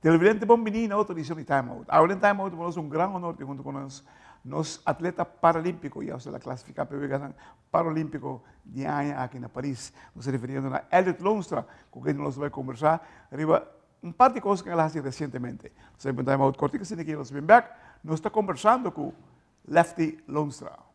Televidente Bombinino, audição de TimeOut. Ahora em TimeOut temos um grande honor de junto com nos atletas paralímpicos, e se la classificar para o paralímpico de año aqui na Paris. Nos referindo a Elliott Loonstra, com quem nós vamos conversar arriba um par de coisas que ela fez recentemente. Nós vamos em TimeOut cortico, se aqui nós vamos back. Nós estamos conversando com Lefty Loonstra.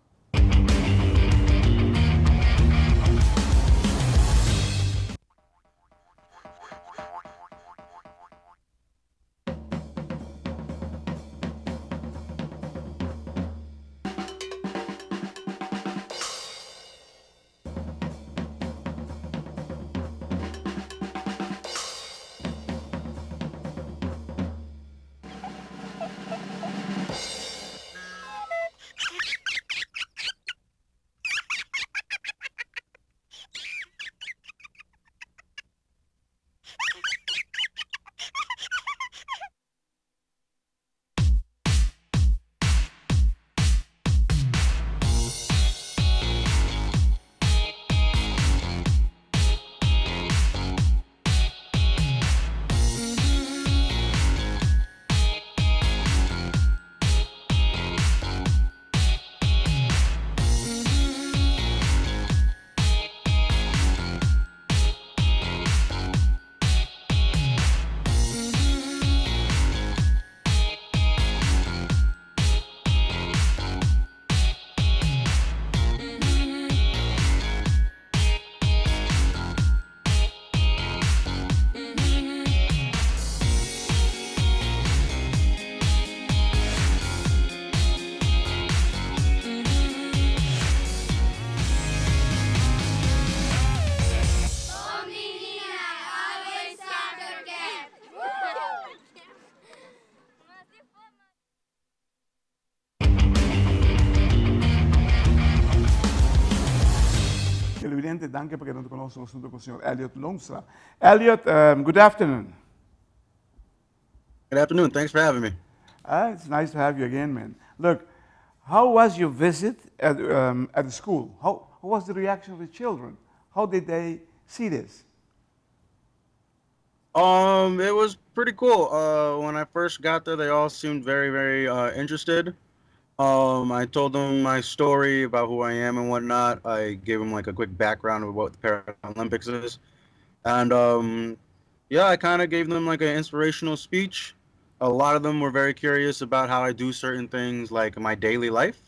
Televidente, danke porque não conhecemos junto com o senhor Elliott Loonstra. Elliot, good afternoon. Good afternoon. Thanks for having me. It's nice to have you again, man. Look, how was your visit at the school? How was the reaction of the children? How did they see this? It was pretty cool. When I first got there, they all seemed very, very interested. I told them my story about who I am and whatnot. I gave them like a quick background of what the Paralympics is, and yeah, I kind of gave them like an inspirational speech. A lot of them were very curious about how I do certain things, like my daily life,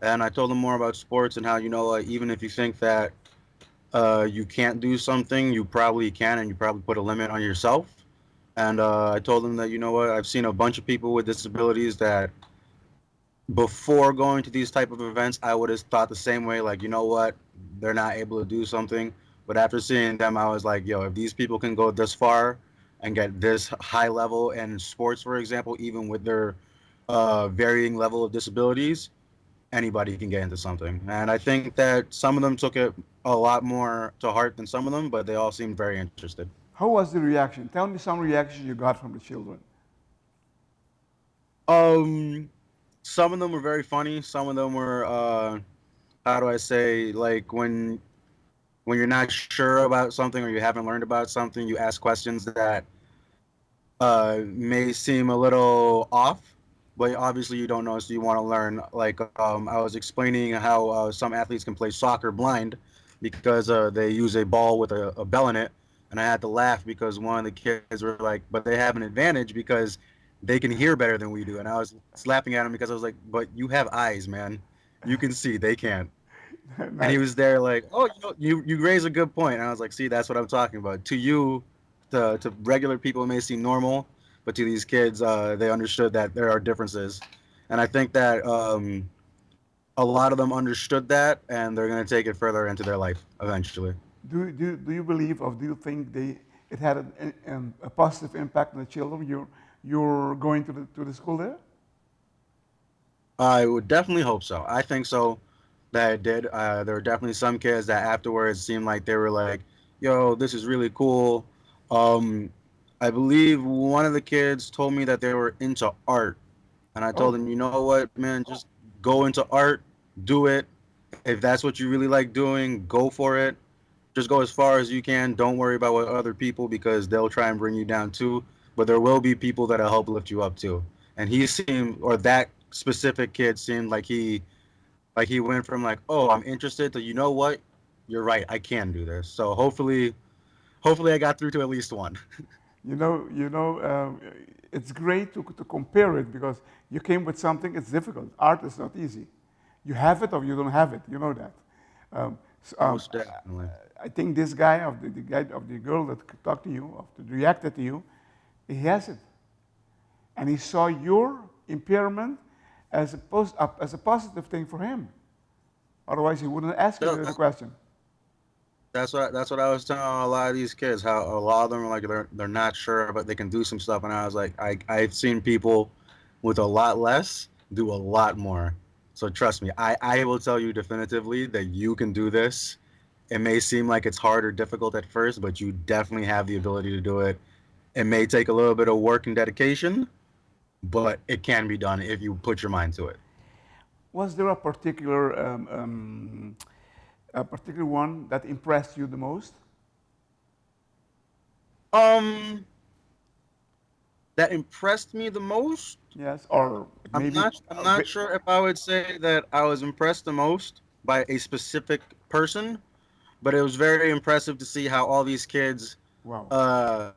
and I told them more about sports and how even if you think that you can't do something, you probably can, and you probably put a limit on yourself. And I told them that I've seen a bunch of people with disabilities that before going to these type of events, I would have thought the same way, like, they're not able to do something. But after seeing them, I was like, yo, if these people can go this far and get this high level in sports, for example, even with their varying level of disabilities, anybody can get into something. And I think that some of them took it a lot more to heart than some of them, but they all seemed very interested. How was the reaction? Tell me some reactions you got from the children. Some of them were very funny. Some of them were, how do I say, like when you're not sure about something or you haven't learned about something, you ask questions that may seem a little off, but obviously you don't know, so you want to learn. Like I was explaining how some athletes can play soccer blind because they use a ball with a bell in it, and I had to laugh because one of the kids were like, but they have an advantage because they can hear better than we do. And I was laughing at him because I was like, but you have eyes, man. You can see, they can't. Nice. And he was there like, oh, you raise a good point. And I was like, see, that's what I'm talking about. To you, to regular people, it may seem normal, but to these kids, they understood that there are differences. And I think that a lot of them understood that, and they're going to take it further into their life eventually. Do you believe, or do you think it had a positive impact on the children? You're going to the school there? I would definitely hope so. I think so that it did. There were definitely some kids that afterwards seemed like they were like, yo, this is really cool. I believe one of the kids told me that they were into art. And I told them, you know what, man, just go into art, do it. If that's what you really like doing, go for it. Just go as far as you can. Don't worry about what other people, because they'll try and bring you down too. but there will be people that'll help lift you up too. And he seemed, or that specific kid seemed like he went from like, oh, I'm interested to, you know what, you're right, I can do this. So hopefully I got through to at least one. It's great to compare it because you came with something. It's difficult. Art is not easy. You have it or you don't have it. You know that. Um, Most definitely. I think this guy the guy of the girl that talked to you, that reacted to you, he has it, and he saw your impairment as as a positive thing for him. Otherwise, he wouldn't ask you the question. That's what I was telling a lot of these kids. How a lot of them are like they're not sure, but they can do some stuff. And I was like, I've seen people with a lot less do a lot more. So trust me, I will tell you definitively that you can do this. It may seem like it's hard or difficult at first, but you definitely have the ability to do it. It may take a little bit of work and dedication, but it can be done if you put your mind to it. Was there a particular one that impressed you the most? Um, that impressed me the most. Yes, or maybe I'm not sure if I would say that I was impressed the most by a specific person, but it was very impressive to see how all these kids, wow.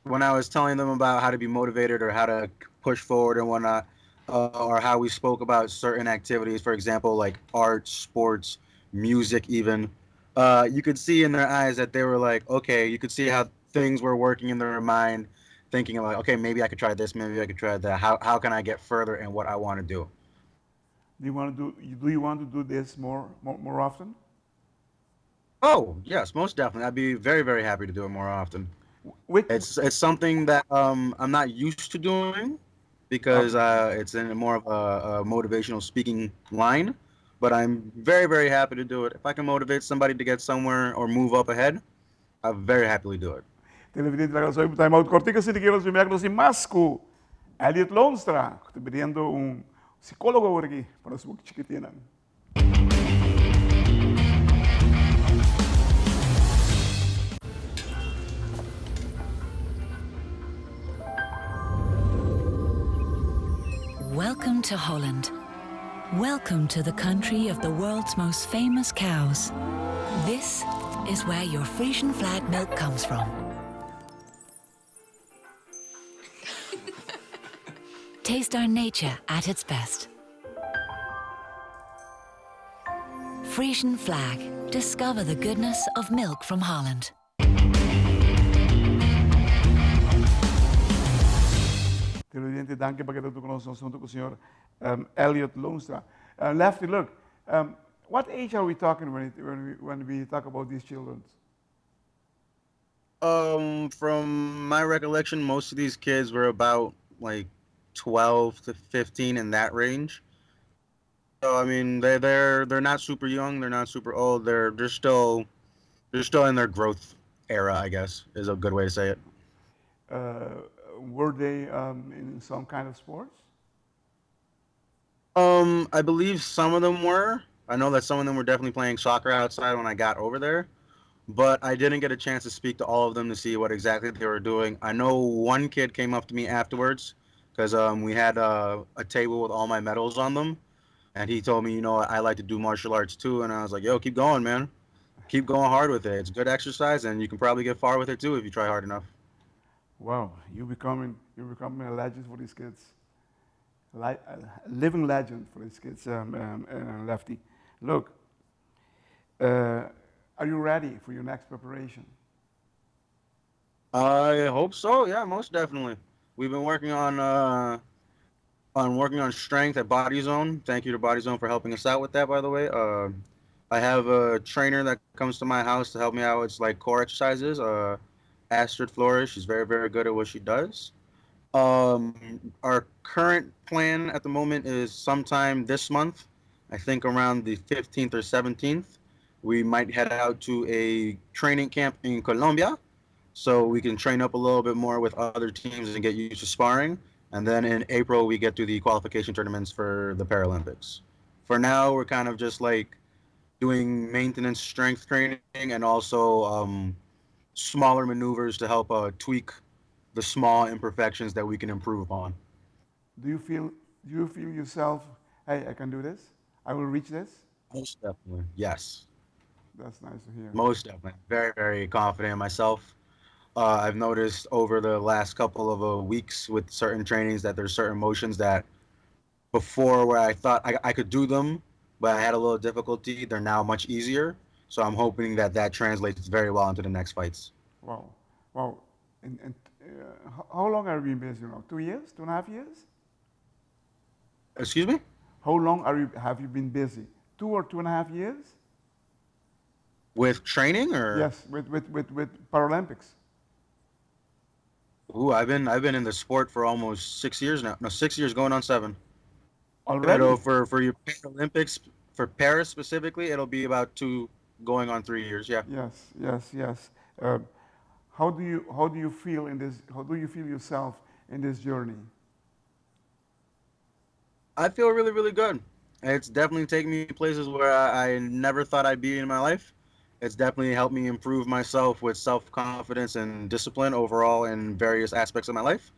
When I was telling them about how to be motivated or how to push forward and whatnot, or how we spoke about certain activities, for example, like art, sports, music, even, you could see in their eyes that they were like, okay, you could see how things were working in their mind, thinking like, okay, maybe I could try this, maybe I could try that. How can I get further in what I want to do? Do you want to do this more often? Oh, yes, most definitely. I'd be very, very happy to do it more often. Which, It's something that I'm not used to doing because it's in more of a motivational speaking line, but I'm very, very happy to do it. If I can motivate somebody to get somewhere or move up ahead, I'll very happily do it. televidente da Casa TimeOut Cortica, se quero se merknos em Masco, Elliott Loonstra, pedindo psicólogo por aqui, para os que chiquitinan. Welcome to Holland. Welcome to the country of the world's most famous cows. This is where your Frisian flag milk comes from. Taste our nature at its best. Frisian flag. Discover the goodness of milk from Holland. Televidente, danke para que tu conosco junto com o senhor Elliott Loonstra. Lefty, look, what age are we talking when we talk about these children? From my recollection, most of these kids were about like 12 to 15 in that range. So I mean, they're not super young, they're not super old. They're still in their growth era, I guess, is a good way to say it. Were they in some kind of sports? I believe some of them were. I know that some of them were definitely playing soccer outside when I got over there, but I didn't get a chance to speak to all of them to see what exactly they were doing. I know one kid came up to me afterwards because we had a table with all my medals on them, and he told me, you know, I like to do martial arts too, and I was like, yo, keep going, man. Keep going hard with it. It's good exercise, and you can probably get far with it too if you try hard enough. Wow, you're becoming a legend for these kids. A living legend for these kids, Lefty. Look, are you ready for your next preparation? I hope so. Yeah, most definitely. We've been working on strength at Body Zone. Thank you to Body Zone for helping us out with that, by the way. I have a trainer that comes to my house to help me out with like core exercises. Astrid Flores, she's very, very good at what she does. Our current plan at the moment is sometime this month, I think around the 15th or 17th, we might head out to a training camp in Colombia so we can train up a little bit more with other teams and get used to sparring. And then in April, we get to the qualification tournaments for the Paralympics. For now, we're kind of just like doing maintenance strength training and also smaller maneuvers to help tweak the small imperfections that we can improve upon. Do you feel do you feel yourself, hey, I can do this? I will reach this? Most definitely. Yes. That's nice to hear. Most definitely. Very, very confident in myself. I've noticed over the last couple of weeks with certain trainings that there's certain motions that before where I thought I could do them, but I had a little difficulty, they're now much easier. So I'm hoping that that translates very well into the next fights. Wow. Wow. And how long have you been busy now? 2 years? 2.5 years? Excuse me? How long have you been busy? 2 or 2.5 years? With training or Yes, with Paralympics. ooh, I've been in the sport for almost 6 years now. No, 6 years going on seven. It'll Already? for your Paralympics for Paris specifically, it'll be about two going on 3 years. Yeah. Yes, yes, yes. Uh, how do you feel in this? How do you feel yourself in this journey? I feel really, really good. It's definitely taken me places where I never thought I'd be in my life. It's definitely helped me improve myself with self confidence and discipline overall in various aspects of my life.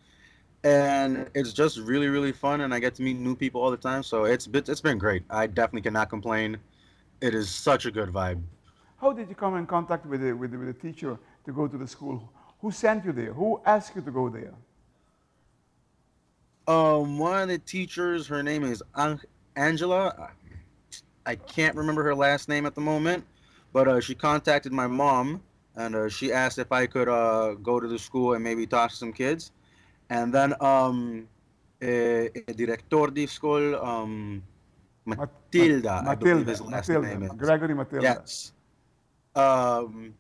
And it's just really, really fun, and I get to meet new people all the time. So it's been great. I definitely cannot complain. It is such a good vibe. How did you come in contact with the teacher to go to the school? Who sent you there? Who asked you to go there? One of the teachers, her name is Angela. I can't remember her last name at the moment, but she contacted my mom and she asked if I could go to the school and maybe talk to some kids. And then director di school, Matilda, I believe his last Matilda, name is. Gregory Matilda. Yes. Um,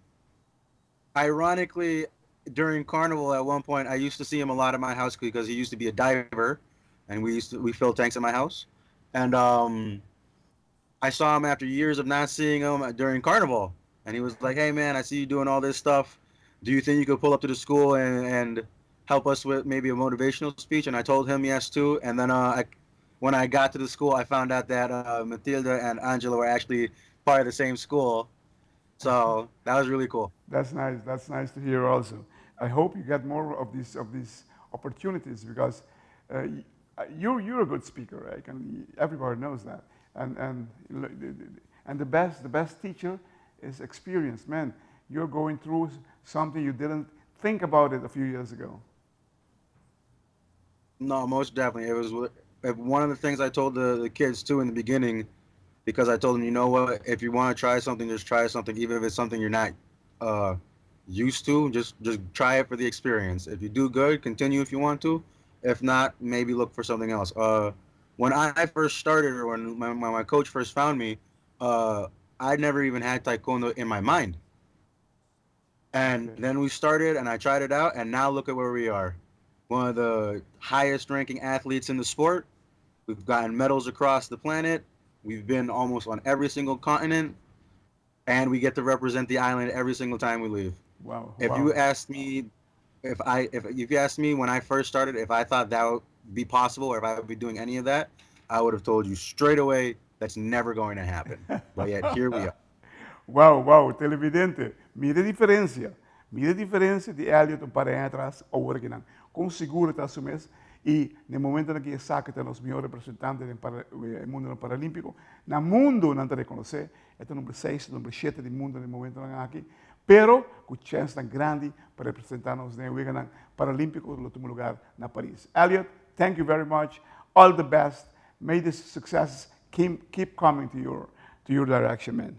Ironically, during carnival at one point, I used to see him a lot at my house because he used to be a diver, and we fill tanks at my house, and I saw him after years of not seeing him during carnival, and he was like, "Hey man, I see you doing all this stuff. Do you think you could pull up to the school and help us with maybe a motivational speech?" And I told him yes too. And then when I got to the school, I found out that Matilda and Angela were actually part of the same school. So that was really cool. That's nice. That's nice to hear also. I hope you get more of these opportunities because you're a good speaker. Everybody knows that. And the best teacher is experience. Man, you're going through something you didn't think about it a few years ago. No, most definitely. It was one of the things I told the kids too in the beginning, because I told them, you know what, if you want to try something, just try something, even if it's something you're not uh, used to. Just try it for the experience. If you do good, continue if you want to. If not, maybe look for something else. When I first started, or when my coach first found me, uh, I never even had taekwondo in my mind. And Okay. then we started, and I tried it out, and now look at where we are. One of the highest ranking athletes in the sport. We've gotten medals across the planet. We've been almost on every single continent, and we get to represent the island every single time we leave. Wow. If you Wow. asked me if you asked me when I first started if I thought that would be possible or if I would be doing any of that, I would have told you straight away that's never going to happen. But yet here we are. Wow, wow, televidente, mire a diferença. Mire a diferença de Elliot um parem atrás ao original. Com seguro está sumes e no momento em que saca tem os melhores representantes do mundo paralímpico, no mundo não te reconhecer, é o número 6, o número 7 do mundo no momento aqui, pero com chance tão grande para representar-nos no Wigan Paralímpico no último lugar na Paris. Elliot, thank you very much. All the best. May this success keep coming to your direction, man.